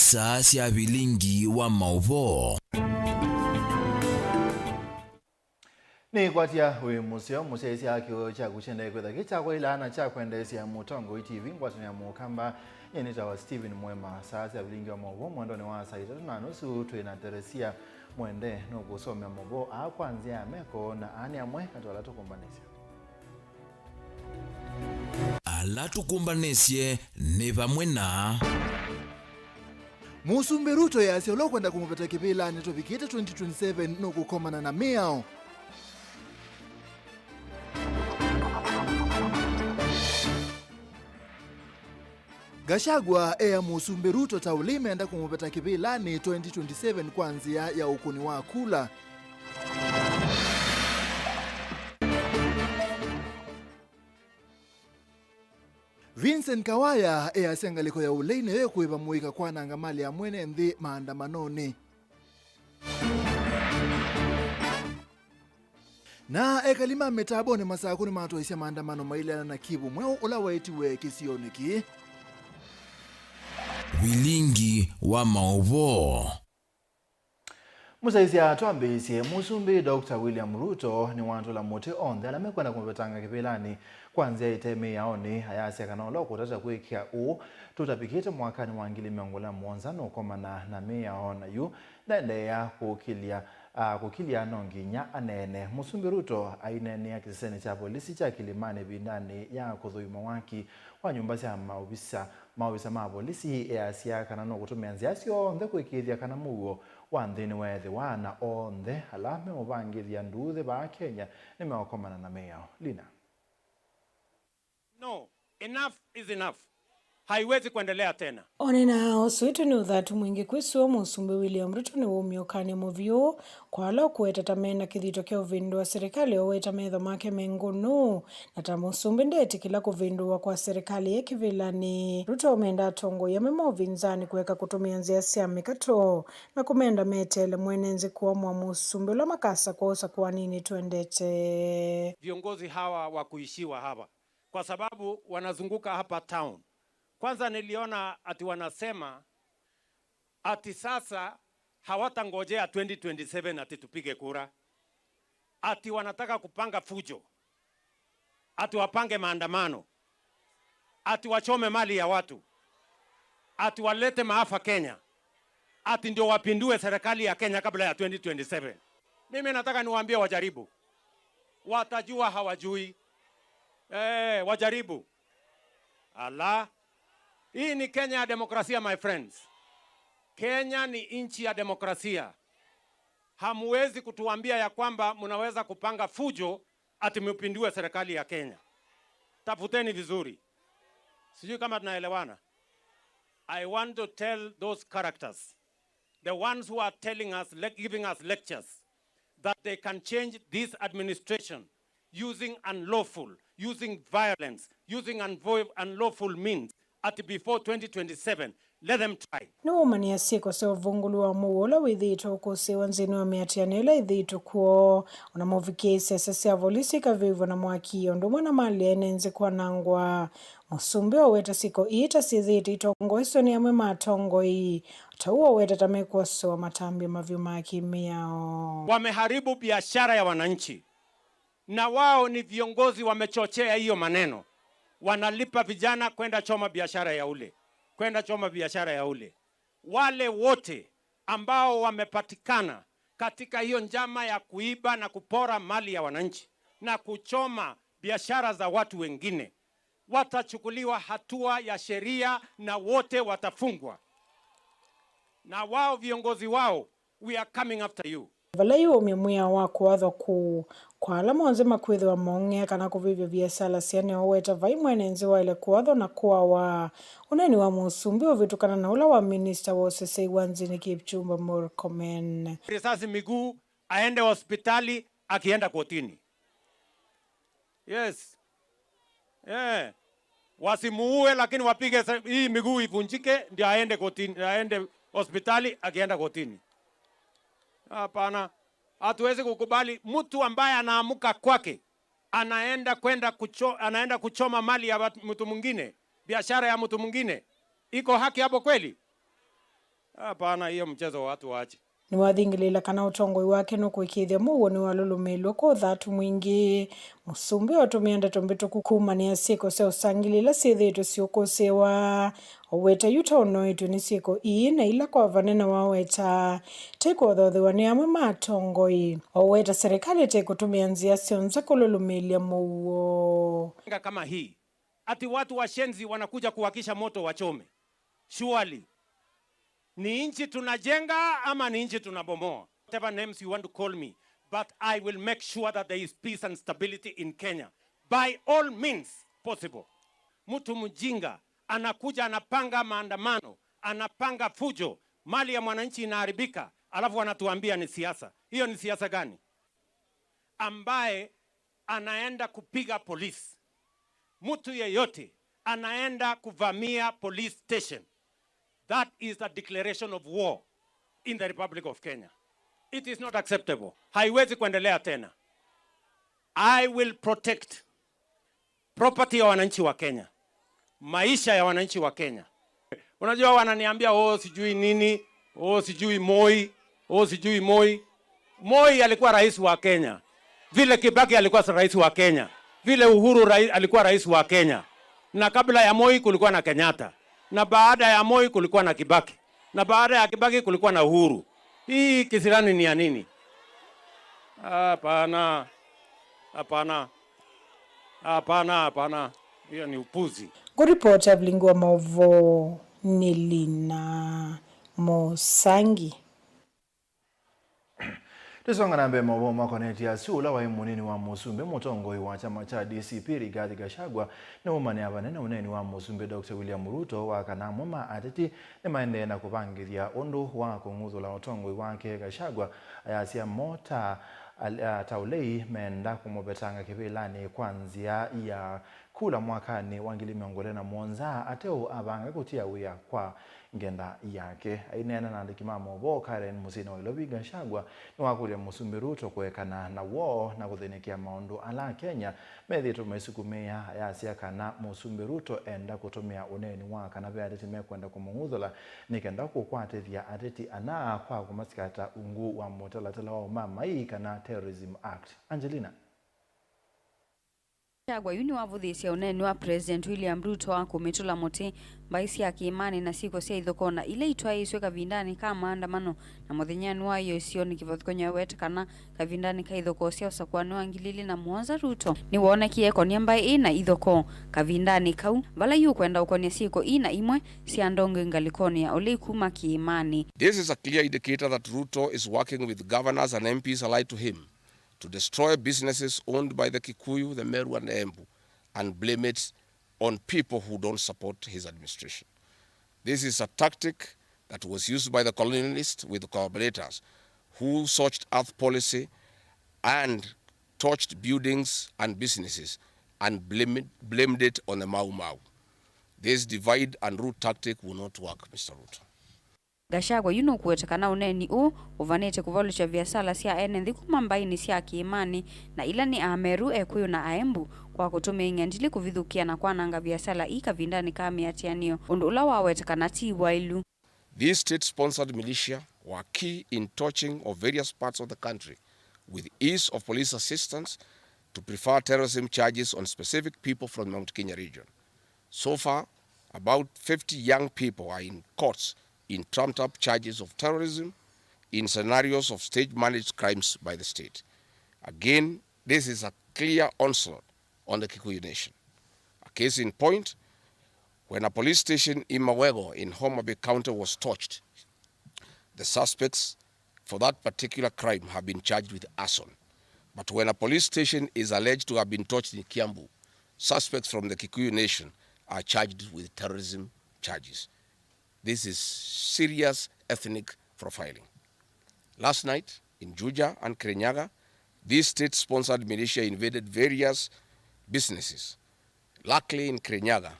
saa cia bilingi wa mauvo ni kwatia we museo musesi akio cha kuchenda kwetha kicha kwa ilana cha kuendelea Mutongo TV ngwatanya mukamba yenita wa Steven Mwema saa cia bilingi wa mauvo mwendo ni wa saa 3:30 twina Teresia mwende no gusomea mauvo akwanzia ameko na ani amwe atwala tukumbanisha ala tukumbanisye ni pamwe na Musumbi Ruto yasi olokwenda kumupeta kipila neto vikita 2027 no kukomana na miao. Gachagua ea Musumbi Ruto taulime enda kumupeta kipila ni 2027 kwanzia ya ukuni wa kula. Vincent Kawaya ea sengaliko ya uleine ye kuiba muika kwa nangamali ya mwene ndi maandamanoni. Na ekalima metabone masakuni matoisya maandamano mailana na Kivu mweo ula waitiwe kisioniki. bilingi wa mauvo. Musaisi atuambisye Musumbi Dr. William Ruto ni wantu la muti onde alamekwenda kumupetanga kipilani kwanzia iteme yaoni hayasi akanolo kutata kuikia tutapikite mwakani wa 2017 nokomana na meya ona yu naendelea kukilia nonginya anene. Musumbi Ruto ainene ya kiseseni cha polisi cha Kilimani bindani ya kuthuima waki wa nyumba cia maobisa ma polisi easia kana no kutumia nziasi onthe kuikithia kana mugo wa nthini wethi wana onthe alame mubangithia nduthe ba Kenya nimeokomana na meya Lina. No, enough is enough. Haiwezi kuendelea tena. Onena oswetu ni uthatu mwingi kwisuo Musumbi William Ruto ni umiokane muvyo kwa lo kuetata mena kithito kia uvindu wa serikali oweta metho make mengunu na ta Musumbi ndetikila kuvindua kwa serikali ya kivilani. Ruto umenda atongo ya mema uvinzani kuweka kutumia nzia cia mikato na kumenda metele mwenenzi kuwa mwa Musumbi ula makasa kuosa kwa nini tuendete. Viongozi hawa wa kuishiwa hapa kwa sababu wanazunguka hapa town. Kwanza niliona ati wanasema ati sasa hawatangojea 2027 ati tupige kura. Ati wanataka kupanga fujo. Ati wapange maandamano. Ati wachome mali ya watu. Ati walete maafa Kenya. Ati ndio wapindue serikali ya Kenya kabla ya 2027. Mimi nataka niwaambie wajaribu. Watajua hawajui. Wajaribu. Allah. Hii ni Kenya ya demokrasia, my friends. Kenya ni nchi ya demokrasia. Hamuwezi kutuambia ya kwamba mnaweza kupanga fujo ati mpindue serikali ya Kenya. Tafuteni vizuri. Sijui kama tunaelewana. I want to tell those characters, the ones who are telling us, giving us lectures, that they can change this administration using unlawful, using violence, using unlawful means. At before 2027, let them try. No mani asiko se uvungulu wa muola withito kuse wanzini wa miatianela idhito kuo unamovike sese ya volisi kavivu na mwaki yondo mwana mali enenze kwa nangwa Musumbi weta siko ita siziti itongo iso ni yame matongo ii utaua weta tamekuwa soa matambi mavyuma kimiao. Wameharibu biashara ya wananchi na wao ni viongozi wamechochea hiyo maneno. Wanalipa vijana kwenda choma biashara ya ule. Kwenda choma biashara ya ule. Wale wote ambao wamepatikana katika hiyo njama ya kuiba na kupora mali ya wananchi na kuchoma biashara za watu wengine watachukuliwa hatua ya sheria na wote watafungwa. Na wao viongozi wao, we are coming after you. Valayo umemwia wako wadho kwa alama wanzema kwezi wa maungia kana kuvivyo vya sala siane waweta vai mwenenzi wa ile kuwadho na kuwa wa unani wa Musumbi wa vitukana na ula wa minister wa osesei wanzini Kipchumba Murkomen. Risasi miguu aende hospitali akienda kotini. Yes. Wasimuue lakini wapige hii miguu ivunjike ndio aende kotini, aende hospitali akienda kotini. Hapana, hatuwezi kukubali mtu ambaye anaamuka kwake anaenda kuchoma mali ya mtu mwingine, biashara ya mtu mwingine. Iko haki hapo kweli? Hapana, hiyo mchezo watu waache. Ni wathingilila kana utongoi wake no kwikithia muo ni walulumelwa kwa uthatu mwingi. Musumbi watumia ndeto mbituku kumania ciiko cia usangilila ciithitwe ciukusiwa. Oweta yutonoitwe ni ciiko ii na ila kwa vanene wa Oweta tikuothothiwa ni amwe matongoi. Oweta serikali tikutumia njia cionse kululumilia muo. Kama hii ati watu washenzi wanakuja kuwakisha moto wachome. Surely ni nchi tunajenga ama ni nchi tunabomoa? Whatever names you want to call me, but I will make sure that there is peace and stability in Kenya by all means possible. Mtu mjinga anakuja anapanga maandamano, anapanga fujo, mali ya mwananchi inaharibika, alafu anatuambia ni siasa. Hiyo ni siasa gani? Ambaye anaenda kupiga polisi, mtu yeyote anaenda kuvamia police station, that is a declaration of war in the Republic of Kenya. It is not acceptable. Haiwezi kuendelea tena. I will protect property ya wananchi wa Kenya, maisha ya wananchi wa Kenya. Unajua wananiambia sijui nini, sijui Moi, sijui Moi. Moi alikuwa rais wa Kenya, vile Kibaki alikuwa rais wa Kenya, vile Uhuru alikuwa rais wa Kenya, na kabla ya Moi kulikuwa na Kenyatta, na baada ya Moi kulikuwa na Kibaki, na baada ya Kibaki kulikuwa na Uhuru. Hii kisirani ni ya nini? Hapana. Hiyo ni upuzi. Kuripota Mlingwa Maovo ni Lina Mosangi. Tisonga nambe mawo makoneti ya siula wa munini wa Musumbi mutongoi wa chama cha DCP Rigathi Gachagua na umane abanene uneni wa Musumbi Dr. William Ruto wakanamwa maateti ni maendena kupangithia undu wa kung'uthula utongoi wake Gachagua ayasia mota taulei menda kumobetanga kivilani kwanzia ya kula mwakani wa 2017 ateo abanga kutia wia kwa ngenda yake. Ainena na ndikimamo bo Karen Musina wa Ilobi Gachagua ni wakulia Musumbi Ruto kuekana na wo na kuthinikia maundu ala Kenya methito maisukumia yasia kana Musumbi Ruto enda kutumia uneni wa kana vya ateti mekwenda kumung'uthula nikenda kukwatithia ateti ana kwa kumasikata ungu wa motalatala wa mama hii kana Terrorism Act. Angelina Gachagua yuni wavuthisia uneni wa President William Ruto wa kumitula muti mbaisi ya kiimani na siko cia ithokona ile itwaye iswe kavindani kama maandamano na muthinyani wayo isio ni kivothikonya Oweta kana kavindani ka ithoko cia usakwani wa 2017 Ruto ni wonekie konia mbai ina ithoko kavindani kau vala yu kwenda ukonia siko ina imwe cia ndonge ngalikonia ole kuma kiimani. This is a clear indicator that Ruto is working with governors and MPs allied to him to destroy businesses owned by the Kikuyu, the Meru and the Embu and blame it on people who don't support his administration. This is a tactic that was used by the colonialists with collaborators who searched earth policy and torched buildings and businesses and blamed it on the Mau Mau. This divide and rule tactic will not work, Mr. Ruto. Gachagua yuno kuetekana uneni uvanete kuvalucha biasala cia ene nthi kuma mbaini cia kiimani na ila ni Ameru, Ekuyu na Aembu kwa kutumia ing'endili kuvithukia na kwananga biasala ikavindani ka miatianio undu ula wawetekana ti wailu. These state-sponsored militia were key in torching of various parts of the country with ease of police assistance to prefer terrorism charges on specific people from the Mount Kenya region. So far, about 50 young people are in courts in trumped-up charges of terrorism in scenarios of stage-managed crimes by the state. Again, this is a clear onslaught on the Kikuyu nation. A case in point, when a police station in Mawego in Homa Bay County was torched, the suspects for that particular crime have been charged with arson. But when a police station is alleged to have been torched in Kiambu, suspects from the Kikuyu nation are charged with terrorism charges. This is serious ethnic profiling. Last night, in Juja and Kirinyaga, these state-sponsored militia invaded various businesses. Luckily, in Kirinyaga,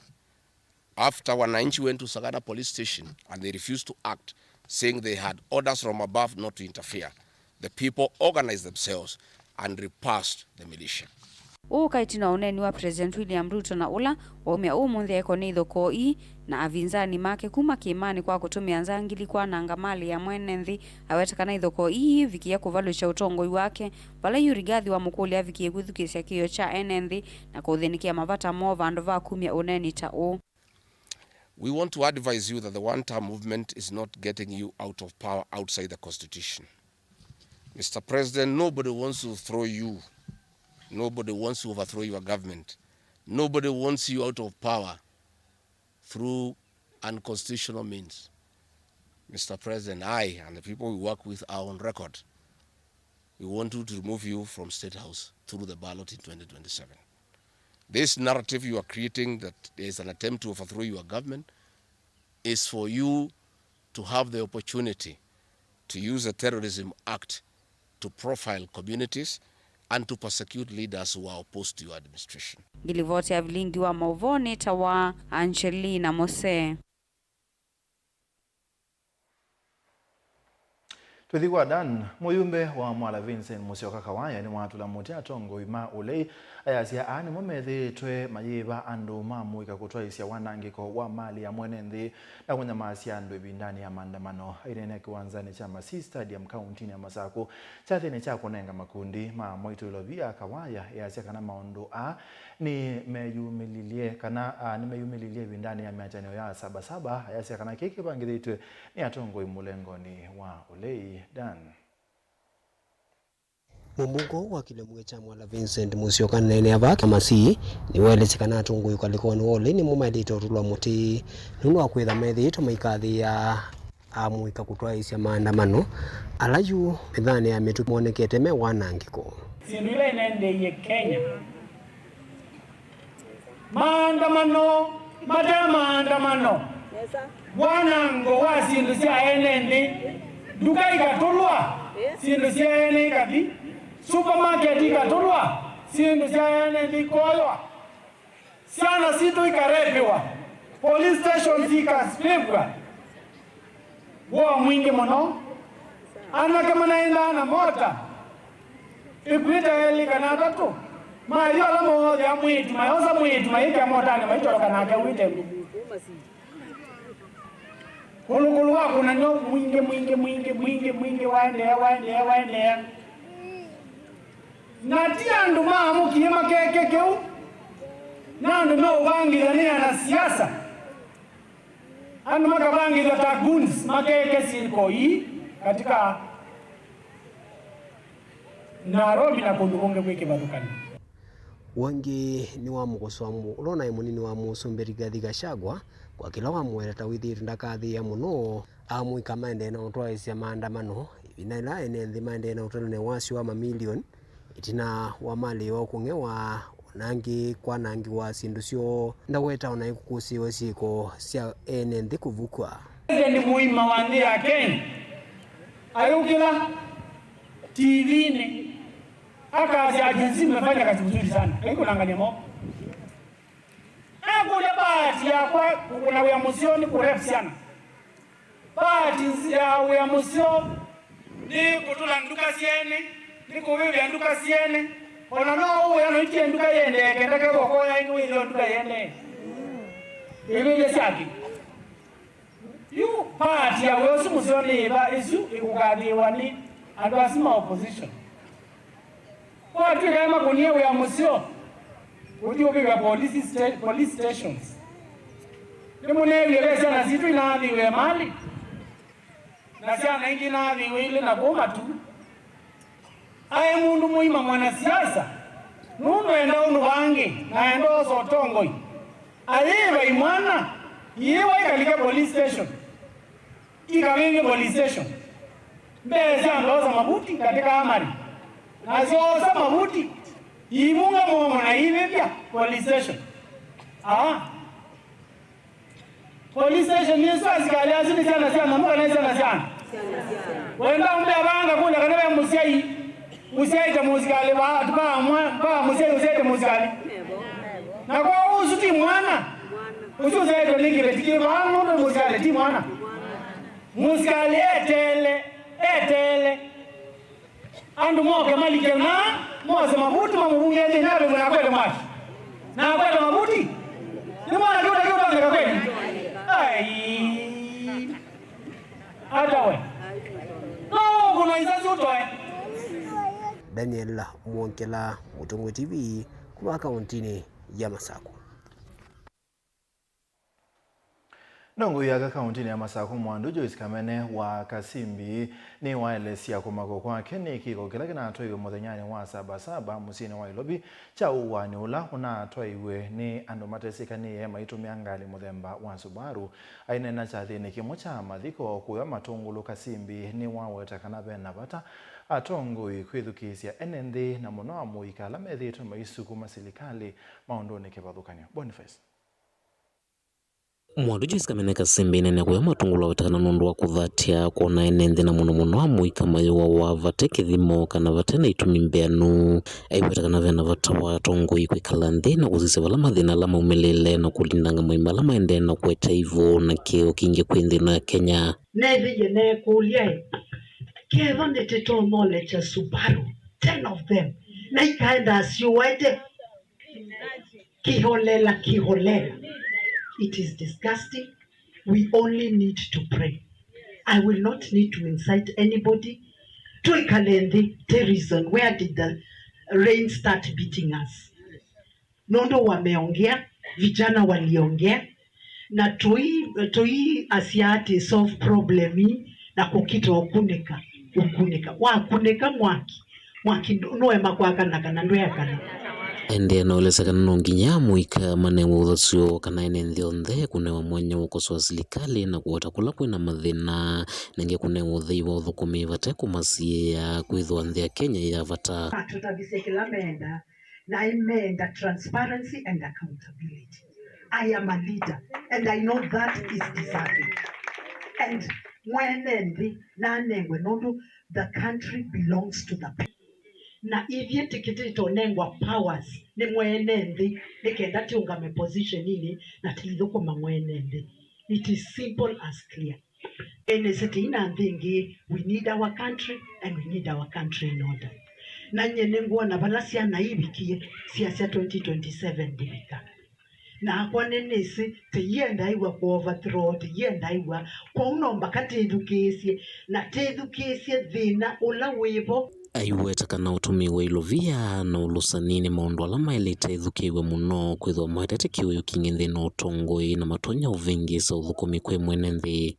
after wananchi went to Sagana police station and they refused to act, saying they had orders from above not to interfere, the people organized themselves and repulsed the militia. Ukaitina uneni wa President William Ruto na ula waumia umuthi eko ni thoko ii na avinzani make kuma kiimani kwa kutumia nzangili kwa nangamali ya mwene nthi awetekana ithoko ii vikia kuvalusha utongoi wake vala yurigathi wa mukuli avikie kwithukisya kio cha enenthi na kuthinikia mavata mo vandu va kumia uneni ta u. We want to advise you that the one-term movement is not getting you out of power outside the Constitution. Mr. President, nobody wants to throw you. Nobody wants to overthrow your government. Nobody wants you out of power through unconstitutional means. Mr. President, I and the people we work with are on record. We want to remove you from State House through the ballot in 2027. This narrative you are creating that there is an attempt to overthrow your government is for you to have the opportunity to use the Terrorism Act to profile communities and to persecute leaders who are opposed to your administration. Gilivoti ya vilingi wa mauvoni tawa Angelina Mose. Twithigwa Dan muyumbe wa Mwala Vincent Musyoka Kawaya ni watu la muti atongo ima ulei ayasia ani momethitwe mayiva andu mamuika kutwaisya wanangiko wa mali ya mwene nthi na kunyamasia andu ibindani ya maandamano irene kiwanzani cha Masii Stadium kauntini ya Masaku chathini cha kunenga makundi ma moitulo via Kawaya ayasia kana maundu ni meyumililie ibindani ya miachanio ya Sabasaba ayasia kana kiki pangithitwe ni atongo imulengoni wa ulei Dan. Mumbuko wa kilemuge cha Mwala Vincent Musyoka nene abaki Masii ni welesekana atungu yukalikoni wole ni mumaidito rulwa muti nunu wakwitha methito maikathi ya amuika kutwaisya maandamano alayu mithani ya mitu monekete me wanangiko sindu ile inendeye Kenya maandamano wanango wa sindu sia enende duka ikatulwa sindu sia ene ikati supermarket ikatulwa sindu sia ene ikoywa siana situ ikarepiwa police station zikasipigwa wa mwingi muno ana kama naenda na mota ikuita eli kana tatu mayo la mo ya mwitu mayoza mwitu maika mota ni maitoro kana ke wite Kulu wako na nyo mwingi waende natia ndu maamu kiyema kekekeu na ndu no wangila ni ana siasa andu makavangila taguns makeke siko hii katika Nairobi na kundukonge kweke badukani wangi ni wa mugoswamu urona imunini wa Musumberi Rigathi Gachagua kwa kila wa mwera withiru ndakathi ya muno amuika maende na utwaisya maandamano inaila enenthi maende na utalune wasi wa mamilioni itina wa mali wa kunge wa nangi kwa nangi wa sindu sio ndaweta ona ikukusiwe siko sia enenthi kuvukwa ni muima wa ndi ya Kenya ayukila TV ni akazi agency mmefanya kazi nzuri sana haiko naangalia mo kule bahati ya kwa kuna ya musioni kurefu sana bahati ya musio ni kutula nduka siene ni kuvivi nduka siene ona no uwe no ikie nduka yende kenda ke boko ya ingi ile nduka yende ile saki yu bahati ya wewe musioni ba isu ikukadhiwa ni adwasima opposition kwa tu kama kunia ya musio udio biga police stations nimunevi lesa na situ inaadhi we mali na sana ingi naadhi we ile na goma tu aye mundu muima mwana siasa nundu enda unu wangi na endo sotongoi aliva imwana yewa ikalike police station ikavingi police station mbeza ndoza mabuti katika amari na zoza mabuti imunga mongo na hivyo police station police station ni sio askari azini sana mbona na sana wenda umbe abanga kule kana musiai ta musikali ba ba musiai musikali na kwa usuti mwana usuti to lingi betiki ba no musikali ti mwana musikali etele andu moke malike na mose mabuti mamubunge ndinabe kuna kwenda mwashi na kwenda mabuti ni mwana kiuta kwenda ai hata we no kuna izazi utoe. Daniel Mwonkela, Mutungu TV, kuma kauntini ya Masako. Nongo yaga kauntini ya Masako mwandu Joyce Kamene wa Kasimbi ni waelesia kumako kwa kene kiko kila kinatoiwe muthenyani wa sabasaba musini wa Ilobi cha uwani ula unatoiwe ni andu matesikanie maitumia ngali muthemba wa Subaru ainena chathini kimo cha mathiko kuya matungulu Kasimbi ni waweta kana bena bata atongoi kwithukisia enenthi na muno amuikala methitwe maisuku masilikali maundoni kivathukanio. Boniface Mwandu Joyce Kamene Kasimbi nene kuya matungulu watakana nundu wa kuthatia kuona enenthi na muno amuika mayiwa wa vate kithimo kana vate na itumi mbeanu aiwetakana vena vata wa atongoi kwikala nthi na kuzise vala mathina la maumilile na kulindanga maimala maende na kweta ivo na kio kingi kwi nthino ya Kenya. Nethi yene kulia Keva netito knowledge ya Subaru 10 of them na ikaenda asiwete kiholela. It is disgusting. We only need to pray. I will not need to incite anybody to ikalendi terrorism. Where did the rain start beating us? Nondo wameongea, vijana waliongea na toi asiati solve problemi na kukita ukunika wakunika mwaki noema kwakana kana ndoyakana ende anaolesakana nonginya muika manewo uthasio kana enenthi onthe kunewa mwanya ukoswa silikali na kuota kula kwina mathina nenge kunewa utheiwa uthukumi vate kumasia kwithwa nthi ya Kenya ya vata tutabisekela menda na imenda transparency and accountability. I am a leader and I know that is deserving. And mwenendi na nengwe nondo the country belongs to the people. Na ivye tikiti tonengwa powers ni mwenendi nikenda tiungame position ini na tilidhoko mwenendi. It is simple as clear. Eneseti ina ndingi, we need our country and we need our country in order. Na nyenengwa na balasia na ibikie siasa 2027 dibika. Na kwa nenesi teyenda iwa kwa overthrow, teyenda iwa kwa unomba katedukesye na tedukesye dhina ula wevo. Aiweta kana utumiwa Ilovia na ulusanini maundu alama ilita ithukiwe muno kwithwa mwetete kiuyu kingi nthi na utongoi na matonya uvingi sa uthukumi kwe mwene nthi.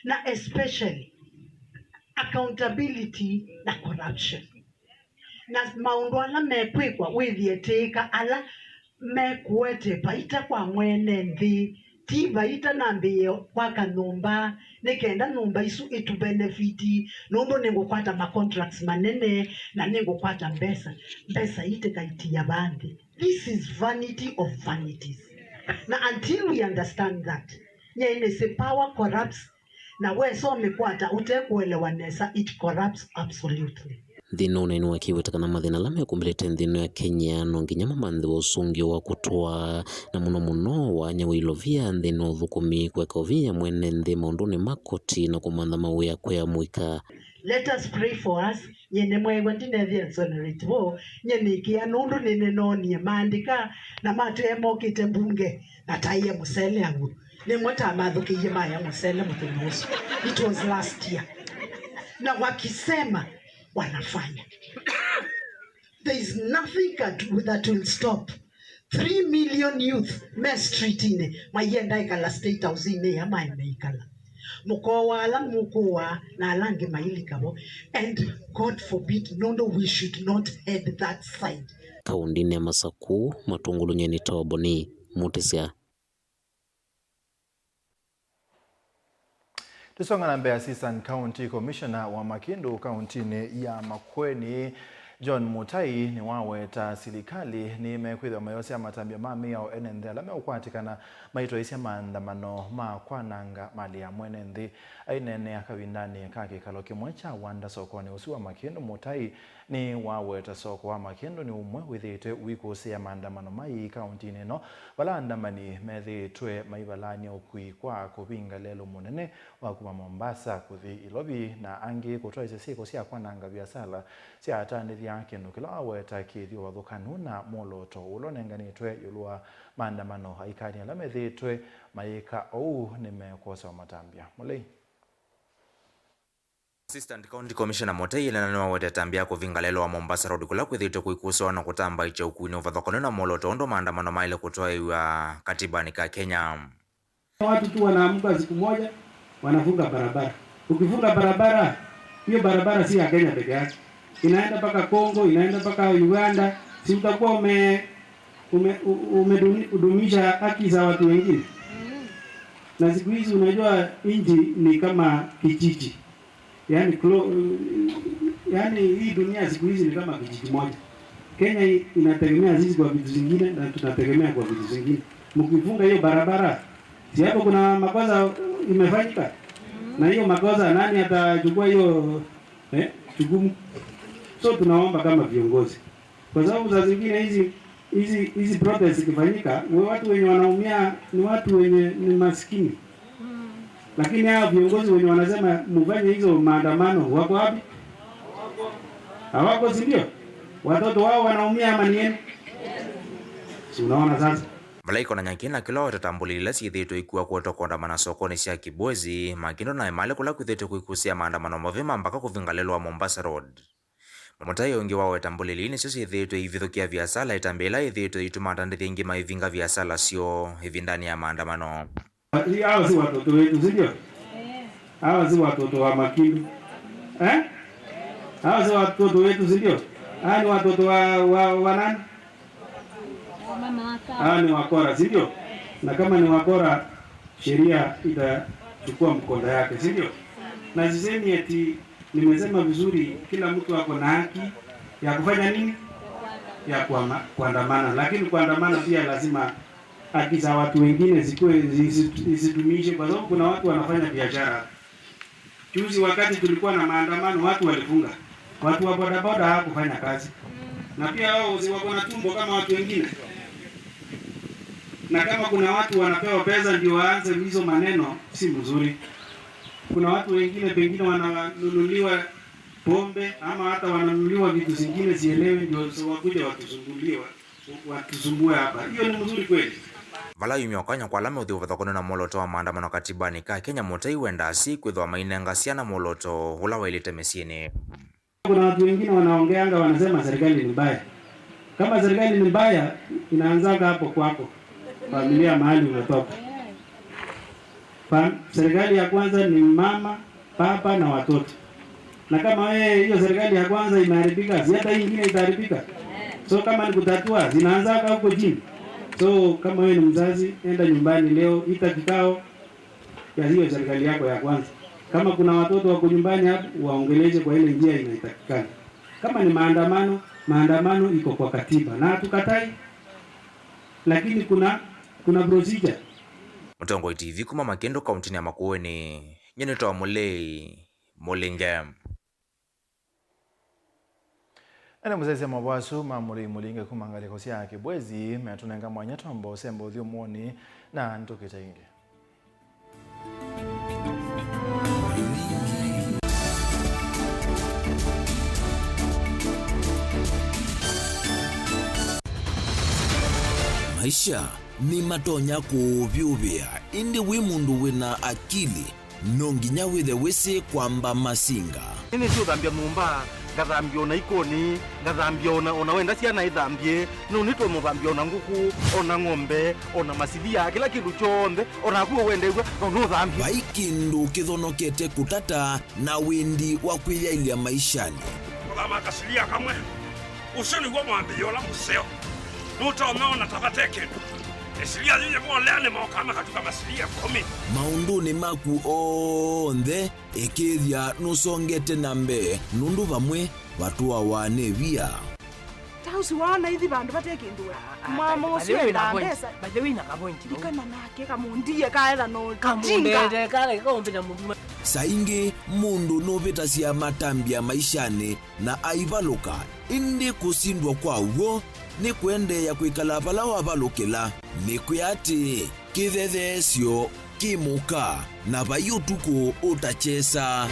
Na especially accountability na corruption. Na maundu alama mekwikwa withieteka ala mekuete paita kwa mwene nthi tiba ita nambio kwa kanumba nekenda numba isu itu benefiti nombo nengo kwata ma contracts manene na nengo kwata mbesa ite kaiti ya bandi. This is vanity of vanities. Na until we understand that nyene se power corrupts na we so mekwata utekuelewanesa it corrupts absolutely. Thino uneni wakiwetakana mathina lame kumbilete nthino ya Kenya nonginya mamanthi wa usungi wa kutoa na muno wa nyawa Ilovia nthino uthukumi kweka uvia mwene nthi maunduni makoti na kumantha mawia kwea muika. Let us pray for us. Nyene mwewe ndinethi exonerate wo nyene ikia nundu nene nonie maandika na matu emokite mbunge na taiye musele agu ni mwata amathukiye maya musele mutunusu. It was last year. Na wakisema wanafanya. There is nothing that will stop 3 million youth mistreating mayenda ikala state house ine ya maimekala mukowa ala mukowa na alange mailikabo and God forbid no we should not head that side. Kaundini ya Masaku matungulu nyeni tawaboni mutisia. Tusonga na Mbeya Assistant County Commissioner wa Makindu kauntini ya Makueni John Mutai ni waweta serikali ni mekwithwa mayose amatambia mami ao enenthi ala meukwatikana maito isia maandamano ma kwananga mali ya mwene nthi ainene akawindani ka kikalo kimwe cha wanda sokoni usiwa Makindu. Mutai ni waweta soko wa Makindu ni umwe withite wikusia maandamano mai kaunti neno wala andamani methitwe maibalania ukui kwa kupinga lelo munene wa kuma Mombasa kuthi ilobi na angi kutoa isisiko sia kwananga biasala sia atani yake nukila aweta kithio wathukanu na moloto ulonenganitwe yulua maandamano haikani ala methitwe maika ou nimekosa matambia mulei. Assistant County Commissioner Mutai ilananwa wetatambia kuvinga lelo wa Mombasa Road kula kwithitwe kuikusoa na kutamba icha ukuini uvathukanu na moloto ndo maandamano maile kutoa iwa katibani ka Kenya. Watu tu wanaamka siku moja wanafunga barabara. Ukifunga barabara, hiyo barabara si ya Kenya peke yake. Inaenda mpaka Kongo, inaenda mpaka Uganda, si utakuwa umedumisha haki za watu wengine. Na siku hizi unajua nchi ni kama kijiji. Yaani hii dunia siku hizi ni kama kijiji moja. Kenya inategemea sisi kwa vitu zingine na tunategemea kwa vitu zingine. Mkifunga hiyo barabara, si hapo kuna makosa imefanyika? Na hiyo makosa nani atachukua hiyo jukumu? So tunaomba kama viongozi, kwa sababu za zingine hizi protest ikifanyika, watu wenye wanaumia ni watu wenye ni maskini. Lakini hao viongozi wenye wanasema mfanye hizo maandamano wako wapi? Hawako, si ndio? Watoto wao wanaumia ama nini? Si unaona sasa. Valaiko na nyankina kilo watatambulile sithitwe ikuwa kuoto kuandamana sokoni sia Kibwezi Makindu na imale kula kwithitwe kuikusia maandamano mavima mpaka kuvinga lelo wa Mombasa Road. Mutai ungi wawe tambulilini sio sithitwe ivithukia biasala itambela ithitwe itumatandithi ingi maivinga biasala sio hivi ndani ya maandamano. Hao si watoto wetu, si ndio? Hao si watoto wa Makindu. Hao si watoto wetu, si ndio? Hao ni watoto wa nani? Hao ni wakora, si ndio? Na kama ni wakora, sheria itachukua mkondo yake, si ndio? Na sisemi eti nimesema vizuri, kila mtu ako na haki ya kufanya nini? Ya kuandamana. Lakini kuandamana pia lazima haki za watu wengine zisidumishe, kwa sababu kuna watu wanafanya biashara. Juzi wakati tulikuwa na maandamano watu walifunga. Watu wa bodaboda hawakufanya kazi. Na pia wao wako na tumbo kama watu wengine. Na kama kuna watu wanapewa pesa ndio waanze hizo maneno, si mzuri. Kuna watu wengine pengine wananunuliwa pombe ama hata wananunuliwa vitu zingine sielewi, ndio wakuja watusumbue hapa. Hiyo ni mzuri kweli? Vala yumiokonya kwa lame uthi uvathukanu na moloto wa maandamano katibani ka Kenya. Mutai wenda si kwithwa mainengasia na moloto ula wailite mesieni. Kuna watu wengine wanaongeanga wanasema serikali ni mbaya. Kama serikali ni mbaya inaanzaga hapo kwako. Familia mahali unatoka. Serikali ya kwanza ni mama, papa na watoto. Na kama wewe hiyo serikali ya kwanza imeharibika, si hata nyingine itaharibika. So kama ni kutatua zinaanza huko chini. So kama wewe ni mzazi, enda nyumbani leo, ita kikao ya hiyo serikali yako ya kwanza. Kama kuna watoto wako nyumbani hapo, waongeleze kwa ile njia inayotakikana. Kama ni maandamano iko kwa katiba na tukatai. Lakini kuna procedure. Mutongoi TV kuma Makindu kaunti ya Makueni. Nyenito wa Mulei Mulingam. Ene muzese mwabasu mamuri mulinge kumangale kosia ya Kibwezi metunenga mwanyato ambao sembo dhio mwoni na ntokita inge. Maisha ni matonya kuvyuvia indi wimundu wina akili nonginya withe wisi kwamba masinga. Ini sio dhambia mumba, gathambia ona ikoni, gathambia ona wenda ciana ithambie, no nitwe muthambia ona nguku, ona ng'ombe, ona masithia, kila kindu chonde, ona kuo wenda igwe, no thambia. Vaikindu kithonokete kutata na windi wa kwiyailia maishani. Kama kasilia kamwe, usini gwa mwambia ola museo. Nuta umeona tabateke. esilia lile mwaleane mokama katika masilia 10 maunduni maku onthe ekithia nusongete nambe nundu vamwe watu awane via tausi wana hithi bandu batekindwa mama usiwe na pesa baje wina ka point ikana nake kamundie kaela no kamundete kale kaombina mundu saingi mundu novetasia matambia maishani na aivaluka indi kusindwa kwauo ni kuendeya kwikala vala wavalukila ni kuyati kithethesyo kimuka na vayutuku utachesa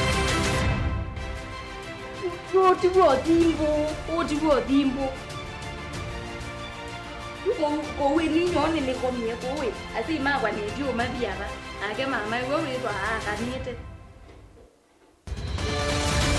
otiwo dhimbo kowe ninyone nikomie kowe asi magwa nedio mathiava ake mama iwe witwa akanite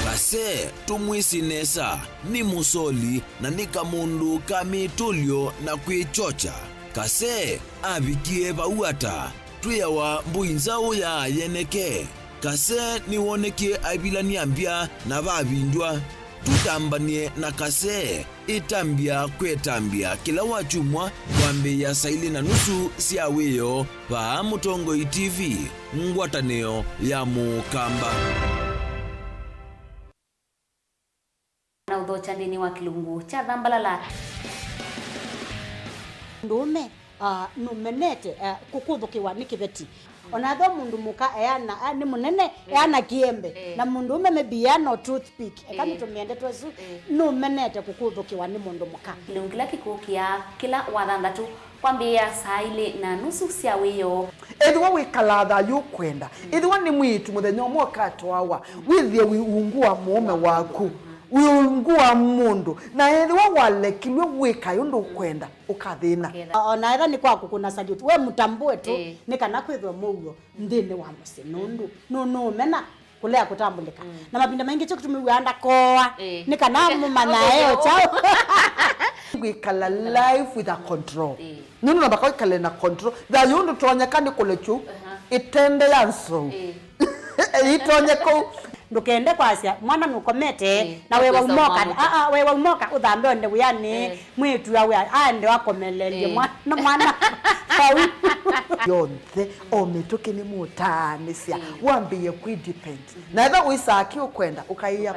kase tumwisinesa ni musoli na ni kamundu kamitulyo na kwichocha kase avikie vauata twiyawa mbuinzau ya yeneke kase niwonekie avilania mbya na vavindwa tutambanie na kase itambia kwetambia kila wachumwa kwambi ya saili na nusu siawiyo pa Mutongoi TV ngwataneo ya Mukamba na udhocha ndini wa kilungu cha Dhambalala ndume numenete kukuthukiwa ni kiveti onatho mundu muka eana ni munene eana kiembe na mundu ume no toothpick ekamitumende twesu numenete kukuthukiwa ni mundu muka kilungila kikukia kila wathandatu kwambia saili na nusu cia wiyo ethiwa wikalatha yukwenda ethiwa ni mwitu muthenya umwe katwawa withie wiungua mume waku wiungua mundu na ethiwa walekilwe wika yundu kwenda ukathina ona etha ni kwaku kuna salute we mutambue tu ni kana kwithwa mugo ndine wa musi nundu no mena kulea kutambulika na mapinda maingi cyo kutumiwanda koa ni kana mumana eo chao wikala life with a control nunu nabaka wikala na control da yundu tonyekani kulechu itende yanso itonyeko ndukende kwasia mwana nukomete na wewe umoka wewe umoka uthambe onde buyani mwitu yawe ande wakomelelie mwana yonthe omituki ni mutanisia wambiye kwidepend na etha wisaki ukwenda ukaiya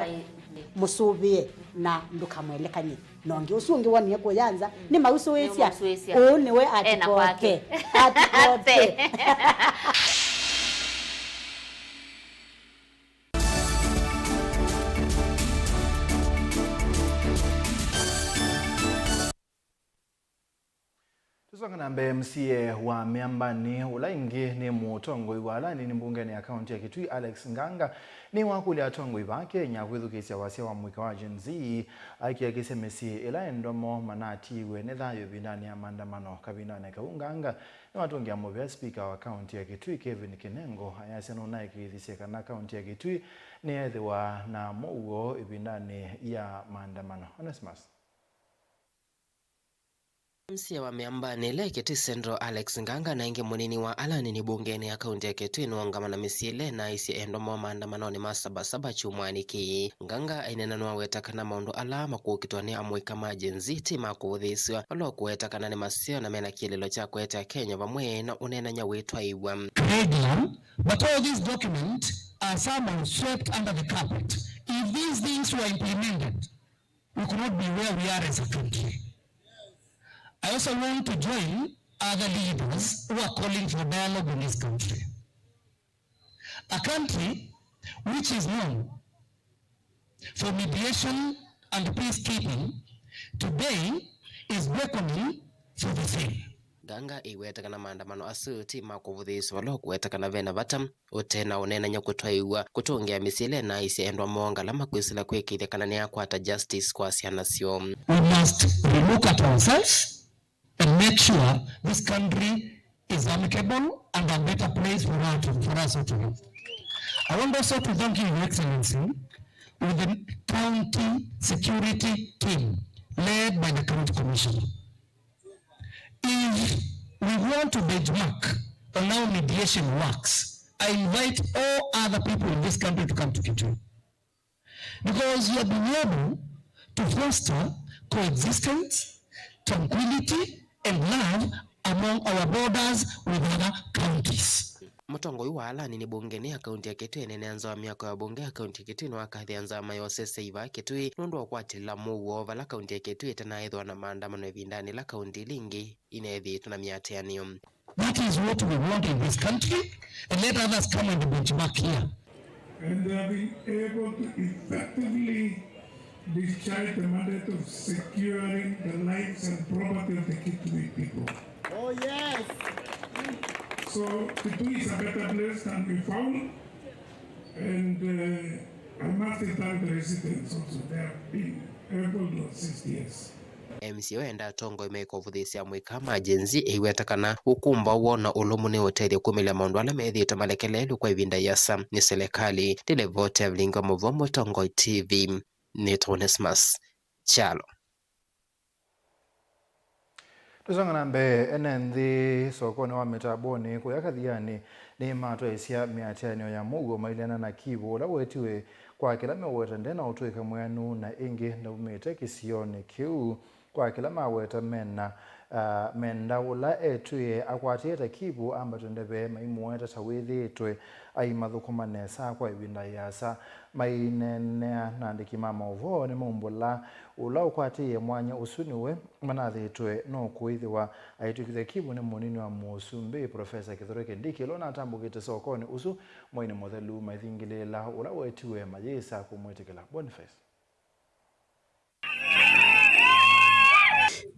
musubie na ndukamwelekanye nongi usungi wonie kuyanza ni mauso wesia niwe atikote Tusonga na mbe MCA wa Miambani ulaingi ni Mutongoi wala ni mbunge ni akaunti ya Kitui Alex Nganga ni wakuli atongoi vake nyakwithukisya wasia wa mwika wa Gen Z aiki akisemesi ila endomo manatiwe nethayo vindani ya maandamano kabindani kaunganga ni watungia muvya speaker wa akaunti ya Kitui Kevin Kinengo ayaseno na ikithisieka na akaunti ya Kitui ni ethiwa na muuo vindani ya maandamano. Onesimus MCA wa Miambani Leketi Central Alex Nganga na inge munini wa alani ni bungeni akaunti ya Kitui nuongama na misiele na isi endomo maandamanoni masabasaba chumwaniki Nganga ainenanua wetakana maundu alama kuukitwani amwika majenziti makuuthiswa alo kuwetakana ni masio na mena kielelo cha kueta Kenya vamwe na unenanya witwa iwa but all these documents are somehow swept under the carpet. If these things were implemented, we could not be where we are as a country. I also want to join other leaders who are calling for dialogue in this country. A country which is known for mediation and peacekeeping today is beckoning for the same. Nganga iwetakana maandamano asuti makuvuthiswa lo kuwetakana vena vatam utena unenanya kutwaiwa kutungea misile na isi endwa monga lama kwisila kwikithekana ni akwata justice kwa siana sio. We must look at ourselves and make sure this country is amicable and a better place for us to live. I want also to thank you, Your Excellency, with the county security team led by the county commissioner. If we want to benchmark on how mediation works, I invite all other people in this country to come to Kitui. Because you have been able to foster coexistence, tranquility, and love among our borders with other counties. Mutongoi wa Alani ni bungeni ya kaunti ya Kitui neneanza wa miaka ya bunge ya kaunti ya Kitui wakathianza mayosese iva Kitui nundu wa kwatila muwo vala kaunti ya Kitui tanaithwa na maandamano evindani la kaunti lingi inethitwe na miateanio. That is what we want in this country, and let others come and benchmark here. And they have been able to effectively discharge the mandate of securing the lives and property of the Kitui people. Oh yes! So Kitui is a better place than we found, and I must thank the residents also. They have been able to assist us. MCO enda tongo imeko vuthisia mwika majenzi iwetakana ukumba wona ulumuni hoteli kumilia maundu ala methite malekelelu kwa ivinda yasa ni serikali televote vlingo muvomo Tongo TV ni Onesmus Chalo. Tuzongana mbe enenthi sokoni wa mitaboni kuyakathiani ni matwa isia miatianio ya mugo mailena na kivu ula wetiwe kwa kila meweta ndena utuika mwenu na ingi na umite kisioni kiu kwa kila maweta menda ula etue akwatieta kivu amba tundebe maimueta tawithitwe ai mathukuma nesa kwa ibinda yasa mainenea nandiki mama uvo ni mumbula ula ukwatie mwanya usuniwe manathitwe no kuithiwa aitukithe kivu ni munini wa Musumbi Profesa Kithure Kindiki lona atambukite sokoni usu mwaini muthelu maithingilila ula wetiwe majisa kumwitikila Boniface.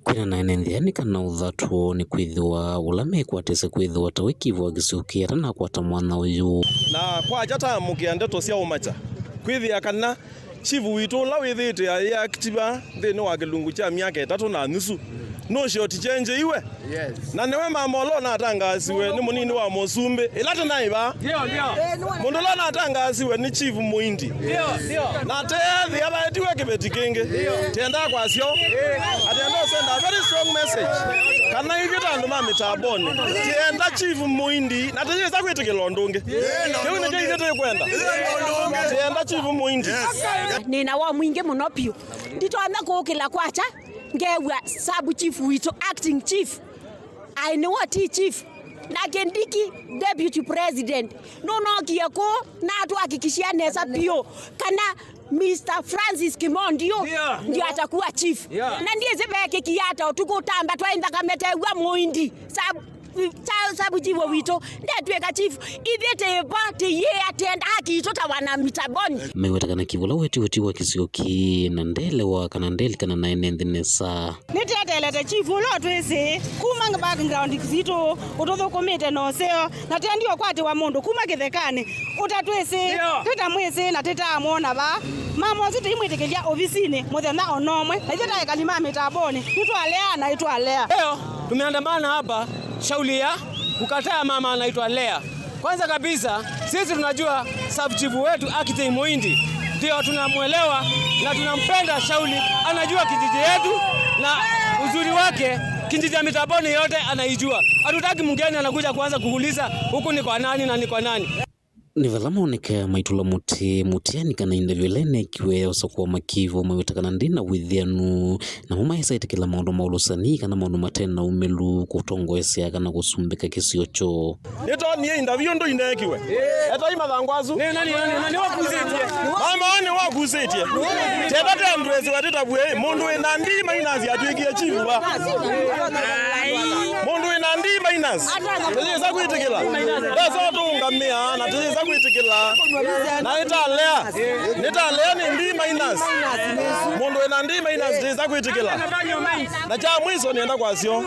Kwina na enenthia kana uthatu ni kwithiwa ulame kwatese kwithiwa tawe kivu agisukia na kwata mwana uyu na kwa jata mukia ndeto cia umacha kwithia kana chivu witu la withite ya activa thini wa kilungu cha miaka 3 na nusu no short change iwe na newe mamolo na atangasiwe ni munini wa Musumbi ilata naiba ndio mundu lo na atangasiwe ni chief Muindi na tethi abaetiwe kibeti kingi tenda kwasio atenda send a very strong message kana igita andu mamitabone tenda chief Muindi na tejeza kwitikilo ndungi kiu ni kigite kwenda tenda chief Muindi nina wa mwingi muno piu nditwana kukila kwacha ngewa sabu chief wito acting chief I know what chief na Kindiki deputy president no kiako na atuhakikishia nesa pio kana Mr. Francis Kimondio ndio atakuwa chief na ndiye zebeke kiata tukutamba twaenda kametewa Muindi sabu chief wito ndetweka chief ithete ba ye atenda akitota wana mitaboni mewetakana kivula wetiwa kisioki na ndelewa kana ndeli kana na enendinesa nitetelete chief lo twese kuma background kizito utothokomete no seo na tendio kwati wa mundu kuma kithekane utatwese tutamwese na tutamwona ba mama zito imwitekelia ofisini muthenya onomwe na itheta kalima mitaboni nitwaleana itwalea leo tumeandamana hapa shauli ya kukataa mama anaitwa Lea. Kwanza kabisa sisi tunajua subchifu wetu Akitei Muindi ndio tunamuelewa na tunampenda shauli, anajua kijiji yetu na uzuri wake kijiji ya mitaboni yote anaijua. Hatutaki mgeni anakuja kuanza kuuliza huku ni kwa nani na ni kwa nani. Ni vala maoneka maitula mutiani kana indevilene kiwe osakwa makivo mawetakana ndina withianu na mumaisa itikila maundu maulusani kana maundu matena umelu kutongoesya kana kusumbika kisiocho nito ni interview ndo inekiwe eta imathangwazu nani wakuzetie mama ni wakuzetie teta tandwezi wateta bwe mundu ina ndima inazi atwikie chifu ba mundu ina ndima inazi tejeza kuitikila leso tungamia na tejeza kuitikila na nitalea ni ndima inazi mundu ina ndima inazi tejeza kuitikila na cha mwiso nienda kwasio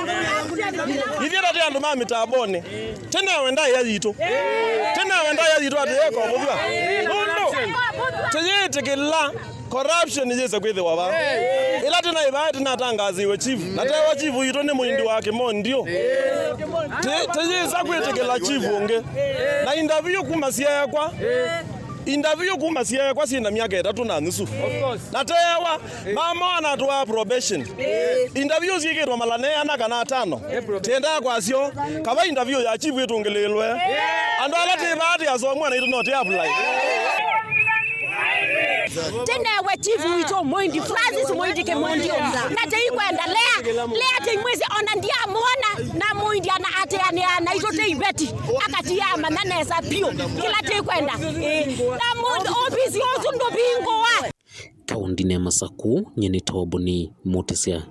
ithira te andu mamitabone tena wenda yayito ateko muvya mundu teyetekela corruption yeze kwithiwa ba ila tena ibati natangaziwe chief na tewa chief yito ni muindi wake mo ndio teyeza kwitikila chief onge na interview kumasia yakwa sina miaka 3 na nusu na tewa mama anatwa probation interview zikirwa malane ana kana 5 tenda kwasio kaba interview ya chief yetu ongelelwe ando ala te baadhi ya so mwana ito not apply tena we chief wito Moindi Francis Moindi Kemondio na tei kwenda lea tei mwezi ona ndia muona na Moindi ana ateana hizo tei beti akatia manana za pio kila tei kwenda na Moindi ofisi yote ndo bingo wa kaunti ya Masaku nyene toboni Mutisia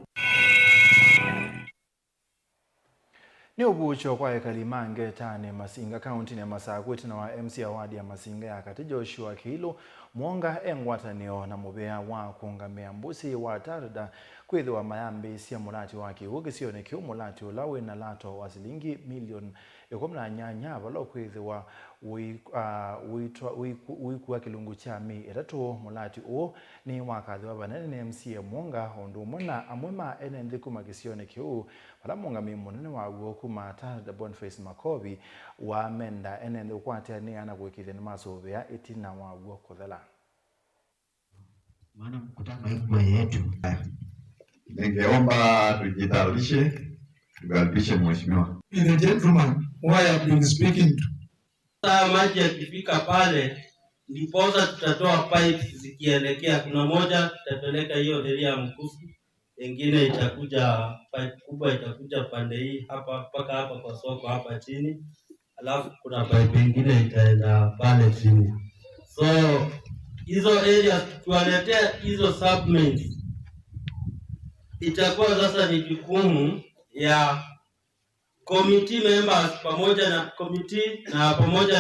ni ubucho kwa ekalimange tane Masinga kaunti ya Masaku itina wa MC award ya Masinga yakati Joshua Kilo mwonga engwatanio na mubea wa kungamea mbusi wa tarda kwithiwa mayambi sia mulati waki ugisio kio mulati ulawe na lato wa silingi milioni 18 balo kwithiwa wikuwa kilungu cha mi etatu mulati o ni wakathiwa banene MC mwonga ondu mona amwema ene kuma gisio kio bala mwonga mi munene wa kuma tarda Boniface Makobi wa menda ene kwate ni ana gwikithia masovea itina wa kuthala maana mkutano yetu ningeomba tujitayarishe tukaribishe mheshimiwa. The gentleman who I have been speaking to. Maji yakifika pale ndiposa tutatoa pipes zikielekea, kuna moja tutapeleka hiyo area ya Mkusi, nyingine itakuja pipe kubwa itakuja pande hii hapa mpaka hapa kwa soko hapa chini, alafu kuna pipe nyingine itaenda pale chini. So hizo areas tuwaletea hizo submains, itakuwa sasa ni jukumu ya committee members pamoja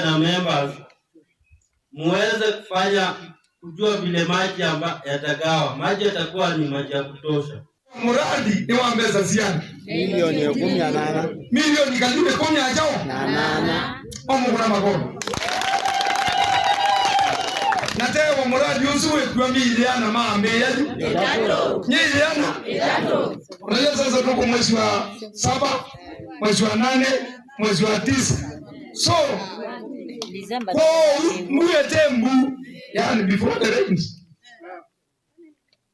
na members muweze kufanya kujua vile maji yatagawa. Maji yatakuwa ni maji ya kutosha. Muradi ni wa mbeza ziani milioni 18 milioni kalibe 10 ajao 8 omu kuna makono natewa muradi usuwe kwa miliana maambe yaju miliana unajua sasa tuko mwezi wa 7 mwezi wa 8 mwezi wa 9 so December tembu yani before the rains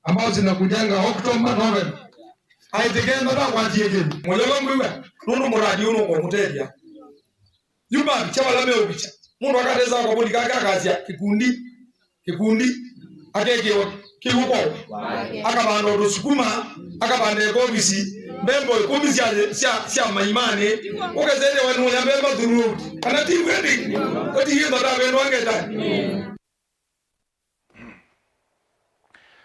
ambao zinakujanga October November aitegenda na kwatiege mulelo mwiwe nunu muradi uno kwa kutedia yuma chabala meo bicha mundu akateza kwa bodi kaka kasia kikundi akekewa kikuko akabando rusukuma akabande komisi mbembo komisi sia maimane ukazende wanu ya mbemba duru anati wendi oti hiyo ndo wenu wangeta.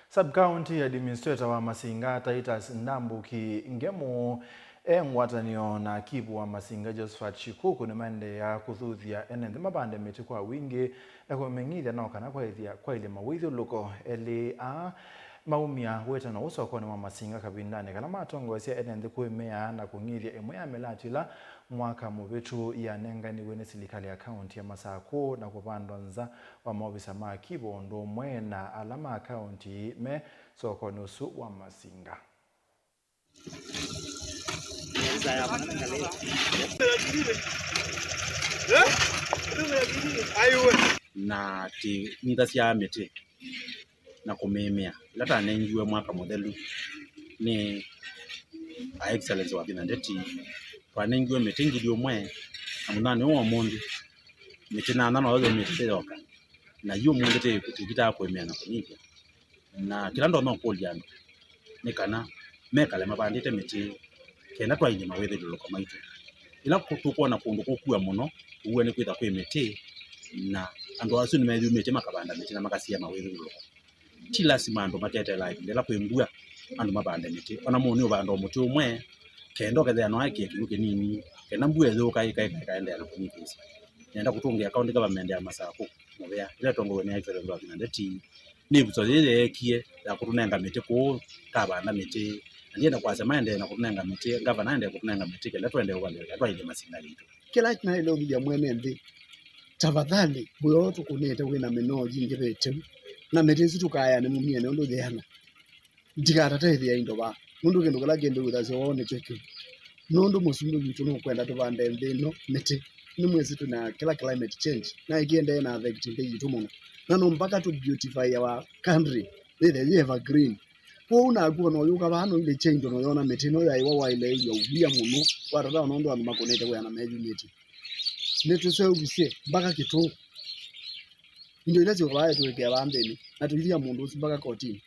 Sub-County Administrator wa Masinga Titus Ndambuki ngemu engwatanio na kibu wa Masinga Josephat Shikuku ni mande ya kuthuthia enende mabande miti kwa wingi na kumengithia na kana kwa ile mawithu luko eli maumia weta na usokoni wa Masinga kabindani kana matongo sia enende kuemea na kungithia emwe ya melatila mwaka mubitu ya nengani wene serikali ya kaunti ya Masaku na kupandonza wa maofisa ma kibo ndo mwe na alama kaunti me sokoni usu wa Masinga. na ti nitasia mete na kumemea lata nengiwe mwaka modelu ni a excellence wa binandeti kwa nengiwe mete ngidio mwe amunani wa mondi mete na nana wale mete yoka na hiyo mundu te kutikita kwemea na kunyika na kila ndo no kuliana nikana mekale mabandite mete kena twaine mawethe loko maitu ila kutukwa na kundu kukuwa muno uwe ni kwita kwemete na ando asu ni methi mete makabanda mete na makasia mawethe loko ti lazima ando makete live ndela kwembua ando mabanda mete ona moni obanda omuti umwe kendo kethe ano ake kiruke nini kena mbue zoka ikaenda na kunyikisa nenda kutungia account government ya Masaku mubya ila tongo ne excellence wa binandeti ni butsolele ekie ya kutunenga mete ko kabanda mete ndienda kwa sema ende na kutunenga mete governor ende kutunenga mete kila twende ubande atwa ile Masinga litu kila kina ile ya mwene ndi tafadhali buyo tukunete wina menoji ngibete na mete situkaya ne mumie ne ndo jehana ndikata tethia indo ba mundu kendo kala gende withaze wone cheke nondo musumbe bitu no kwenda tubande ndino mete ni mwezi tuna kila climate change na ikiende na affect ndiyitu muno na no mpaka to beautify our country they evergreen ko una kuwa no yuka bano ile change no yona mete no yaiwa wa ile ya ubia muno kwa rada no ndo anu makonete kwa na meju mete netu sio ubise mpaka kitu ndio ile zio baya tuwekea bambeni na tulilia mundu usibaka kotini